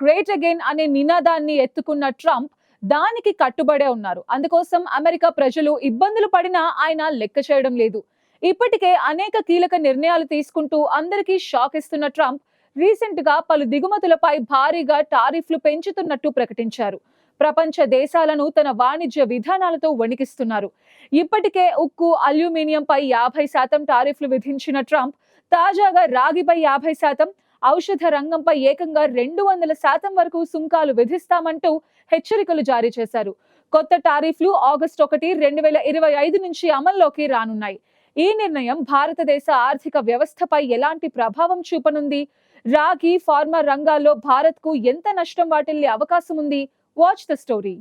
Great again అనే నినాదాన్ని ఎత్తుకున్న ట్రంప్ దానికి కట్టుబడే ఉన్నారు. అందుకోసం అమెరికా ప్రజలు ఇబ్బందులు పడినా ఆయన లెక్క చేయడం లేదు. ఇప్పటికే అనేక కీలక నిర్ణయాలు తీసుకుంటూ అందరికీ షాక్ ఇస్తున్న ట్రంప్ రీసెంట్ గా పలు దిగుమతులపై భారీగా టారిఫ్లు పెంచుతున్నట్టు ప్రకటించారు. ప్రపంచ దేశాలను తన వాణిజ్య విధానాలతో వణికిస్తున్నారు. ఇప్పటికే ఉక్కు, అల్యూమినియంపై 50% టారిఫ్లు విధించిన ట్రంప్ తాజాగా రాగిపై 50%, ఔషధ రంగంపై ఏకంగా 200% వరకు సుంకాలు విధిస్తామంటూ హెచ్చరికలు జారీ చేశారు. కొత్త టారిఫ్లు ఆగస్టు 1, 2025 నుంచి అమల్లోకి రానున్నాయి. ఈ నిర్ణయం భారతదేశ ఆర్థిక వ్యవస్థపై ఎలాంటి ప్రభావం చూపనుంది? రాగి, ఫార్మా రంగాల్లో భారత్ కు ఎంత నష్టం వాటిల్లే అవకాశం ఉంది? Watch the story.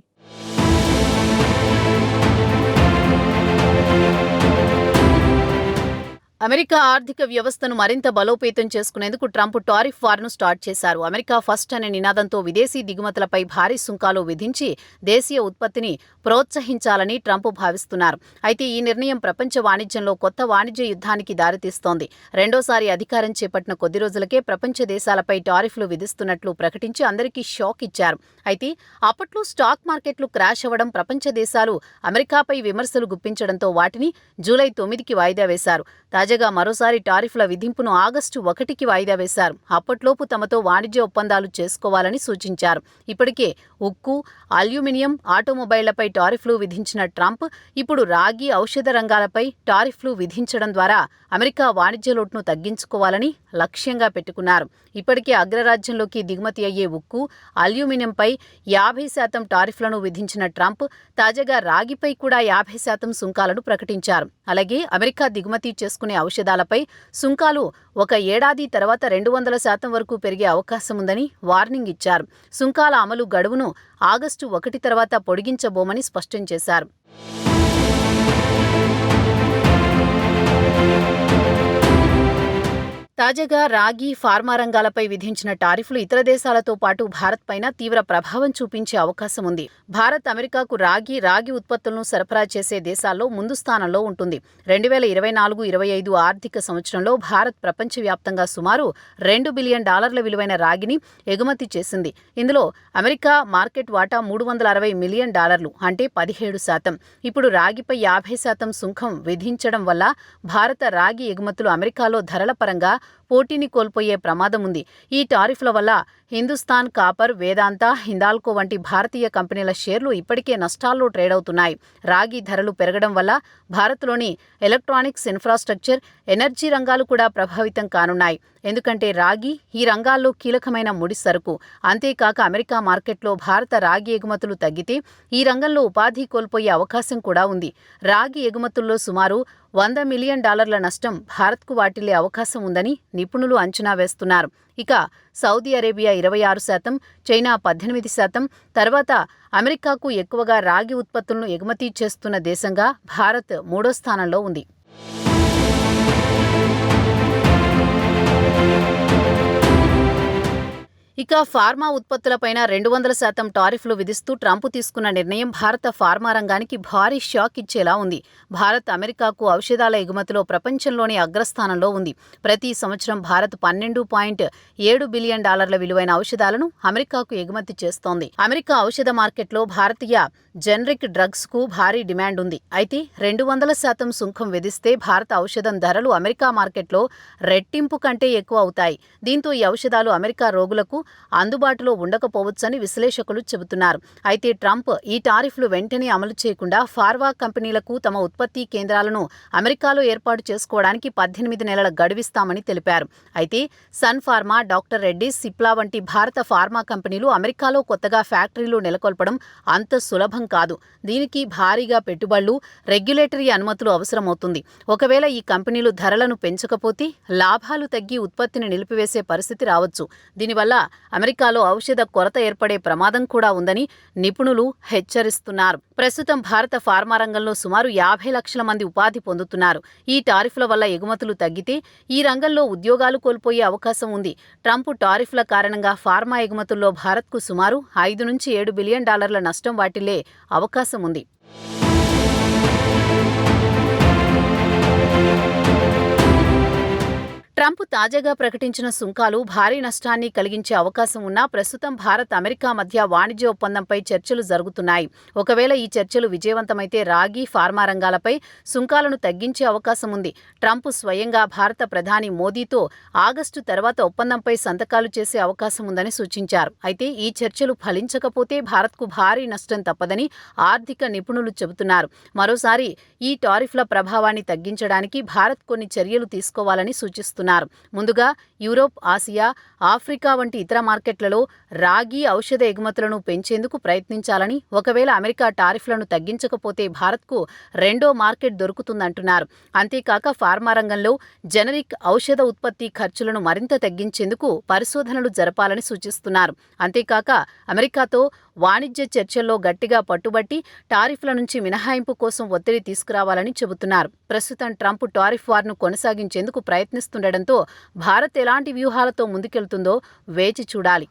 అమెరికా ఆర్థిక వ్యవస్థను మరింత బలోపేతం చేసుకునేందుకు ట్రంప్ టారిఫ్ వార్ను స్టార్ట్ చేశారు. అమెరికా ఫస్ట్ అనే నినాదంతో విదేశీ దిగుమతులపై భారీ సుంకాలు విధించి దేశీయ ఉత్పత్తిని ప్రోత్సహించాలని ట్రంప్ భావిస్తున్నారు. అయితే ఈ నిర్ణయం ప్రపంచ వాణిజ్యంలో కొత్త వాణిజ్య యుద్ధానికి దారితీస్తోంది. రెండోసారి అధికారం చేపట్టిన కొద్ది రోజులకే ప్రపంచ దేశాలపై టారిఫ్లు విధిస్తున్నట్లు ప్రకటించి అందరికీ షాక్ ఇచ్చారు. అయితే అప్పట్లో స్టాక్ మార్కెట్లు క్రాష్ అవ్వడం, ప్రపంచ దేశాలు అమెరికాపై విమర్శలు గుప్పించడంతో వాటిని జూలై 9కి వాయిదా వేశారు. తాజాగా మరోసారి టారిఫ్ల విధింపును ఆగస్టు 1కి వాయిదా వేశారు. అప్పట్లోపు తమతో వాణిజ్య ఒప్పందాలు చేసుకోవాలని సూచించారు. ఇప్పటికే ఉక్కు, అల్యూమినియం, ఆటోమొబైళ్లపై టారిఫ్లు విధించిన ట్రంప్ ఇప్పుడు రాగి, ఔషధ రంగాలపై టారిఫ్లు విధించడం ద్వారా అమెరికా వాణిజ్య లోటును తగ్గించుకోవాలని లక్ష్యంగా పెట్టుకున్నారు. ఇప్పటికే అగ్రరాజ్యంలోకి దిగుమతి అయ్యే ఉక్కు, అల్యూమినియంపై 50% టారిఫ్లను విధించిన ట్రంప్ తాజాగా రాగిపై కూడా 50% సుంకాలను ప్రకటించారు. అలాగే అమెరికా దిగుమతి చేసుకునే ఔషధాలపై సుంకాలు ఒక ఏడాది తర్వాత 200% వరకు పెరిగే అవకాశం ఉందని వార్నింగ్ ఇచ్చారు. సుంకాల అమలు గడువును ఆగస్టు 1 తర్వాత పొడిగించబోమని స్పష్టం చేశారు. తాజాగా రాగి, ఫార్మా రంగాలపై విధించిన టారిఫ్లు ఇతర దేశాలతో పాటు భారత్ పైన తీవ్ర ప్రభావం చూపించే అవకాశం ఉంది. భారత్ అమెరికాకు రాగి ఉత్పత్తులను సరఫరా చేసే దేశాల్లో ముందు స్థానంలో ఉంటుంది. 2024-25 ఆర్థిక సంవత్సరంలో భారత్ ప్రపంచవ్యాప్తంగా సుమారు $2 బిలియన్ విలువైన రాగిని ఎగుమతి చేసింది. ఇందులో అమెరికా మార్కెట్ వాటా $360 మిలియన్, అంటే 17%. ఇప్పుడు రాగిపై 50% సుంకం విధించడం వల్ల భారత రాగి ఎగుమతులు అమెరికాలో ధరల పరంగా పోటీని కోల్పోయే ప్రమాదం ఉంది. ఈ టారిఫ్ల వల్ల హిందుస్థాన్ కాపర్, వేదాంత, హిందాల్కో వంటి భారతీయ కంపెనీల షేర్లు ఇప్పటికే నష్టాల్లో ట్రేడ్ అవుతున్నాయి. రాగి ధరలు పెరగడం వల్ల భారత్లోని ఎలక్ట్రానిక్స్, ఇన్ఫ్రాస్ట్రక్చర్, ఎనర్జీ రంగాలు కూడా ప్రభావితం కానున్నాయి. ఎందుకంటే రాగి ఈ రంగాల్లో కీలకమైన ముడి సరుకు. అంతేకాక అమెరికా మార్కెట్లో భారత రాగి ఎగుమతులు తగ్గితే ఈ రంగంలో ఉపాధి కోల్పోయే అవకాశం కూడా ఉంది. రాగి ఎగుమతుల్లో సుమారు $100 మిలియన్ నష్టం భారత్కు వాటిల్లే అవకాశం ఉందని నిపుణులు అంచనా వేస్తున్నారు. ఇక సౌదీ అరేబియా 26%, చైనా 18%, తర్వాత అమెరికాకు ఎక్కువగా రాగి ఉత్పత్తులను ఎగుమతి చేస్తున్న దేశంగా భారత్ 3వ స్థానంలో ఉంది. ఇక ఫార్మా ఉత్పత్తులపైన 200% టారిఫ్లు విధిస్తూ ట్రంప్ తీసుకున్న నిర్ణయం భారత ఫార్మా రంగానికి భారీ షాక్ ఇచ్చేలా ఉంది. భారత్ అమెరికాకు ఔషధాల ఎగుమతిలో ప్రపంచంలోని అగ్రస్థానంలో ఉంది. ప్రతి సంవత్సరం భారత్ $12.7 బిలియన్ విలువైన ఔషధాలను అమెరికాకు ఎగుమతి చేస్తోంది. అమెరికా ఔషధ మార్కెట్లో భారతీయ జనరిక్ డ్రగ్స్ కు భారీ డిమాండ్ ఉంది. అయితే 200% సుంకం విధిస్తే భారత ఔషధం ధరలు అమెరికా మార్కెట్లో రెట్టింపు కంటే ఎక్కువ అవుతాయి. దీంతో ఈ ఔషధాలు అమెరికా రోగులకు అందుబాటులో ఉండకపోవచ్చని విశ్లేషకులు చెబుతున్నారు. అయితే ట్రంప్ ఈ టారిఫ్లు వెంటనే అమలు చేయకుండా ఫార్మా కంపెనీలకు తమ ఉత్పత్తి కేంద్రాలను అమెరికాలో ఏర్పాటు చేసుకోవడానికి 18 నెలల గడువిస్తామని తెలిపారు. అయితే Sun Pharma, doctor Reddy's, Cipla వంటి భారత ఫార్మా కంపెనీలు అమెరికాలో కొత్తగా ఫ్యాక్టరీలు నెలకొల్పడం అంత సులభం కాదు. దీనికి భారీగా పెట్టుబడులు, రెగ్యులేటరీ అనుమతులు అవసరమవుతుంది. ఒకవేళ ఈ కంపెనీలు ధరలను పెంచకపోతే లాభాలు తగ్గి ఉత్పత్తిని నిలిపివేసే పరిస్థితి రావచ్చు. దీనివల్ల అమెరికాలో ఔషధ కొరత ఏర్పడే ప్రమాదం కూడా ఉందని నిపుణులు హెచ్చరిస్తున్నారు. ప్రస్తుతం భారత ఫార్మా రంగంలో సుమారు 50 లక్షల మంది ఉపాధి పొందుతున్నారు. ఈ టారిఫ్ల వల్ల ఎగుమతులు తగ్గితే ఈ రంగంలో ఉద్యోగాలు కోల్పోయే అవకాశం ఉంది. ట్రంప్ టారిఫ్ల కారణంగా ఫార్మా ఎగుమతుల్లో భారత్కు సుమారు $5-7 బిలియన్ నష్టం వాటిల్లే అవకాశం ఉంది. ట్రంప్ తాజాగా ప్రకటించిన సుంకాలు భారీ నష్టాన్ని కలిగించే అవకాశం ఉన్నా ప్రస్తుతం భారత్ అమెరికా మధ్య వాణిజ్య ఒప్పందంపై చర్చలు జరుగుతున్నాయి. ఒకవేళ ఈ చర్చలు విజయవంతమైతే రాగి, ఫార్మా రంగాలపై సుంకాలను తగ్గించే అవకాశం ఉంది. ట్రంప్ స్వయంగా భారత ప్రధాని మోదీతో ఆగస్టు తర్వాత ఒప్పందంపై సంతకాలు చేసే అవకాశం ఉందని సూచించారు. అయితే ఈ చర్చలు ఫలించకపోతే భారత్కు భారీ నష్టం తప్పదని ఆర్థిక నిపుణులు చెబుతున్నారు. మరోసారి ఈ టారిఫ్ల ప్రభావాన్ని తగ్గించడానికి భారత్ కొన్ని చర్యలు తీసుకోవాలని సూచిస్తున్నారు. ముందుగా యూరోప్, ఆసియా, ఆఫ్రికా వంటి ఇతర మార్కెట్లలో రాగి, ఔషధ ఎగుమతులను పెంచేందుకు ప్రయత్నించాలని, ఒకవేళ అమెరికా టారిఫ్లను తగ్గించకపోతే భారత్కు రెండో మార్కెట్ దొరుకుతుందంటున్నారు. అంతేకాక ఫార్మా రంగంలో జనరిక్ ఔషధ ఉత్పత్తి ఖర్చులను మరింత తగ్గించేందుకు పరిశోధనలు జరపాలని సూచిస్తున్నారు. అంతేకాక అమెరికాతో వాణిజ్య చర్చల్లో గట్టిగా పట్టుబట్టి టారిఫ్ల నుంచి మినహాయింపు కోసం ఒత్తిడి తీసుకురావాలని చెబుతున్నారు. ప్రస్తుతం ట్రంప్ టారిఫ్ వార్ను కొనసాగించేందుకు ప్రయత్నిస్తుండటంతో భారత్ ఎలాంటి వ్యూహాలతో ముందుకెళ్తుందో వేచి చూడాలి.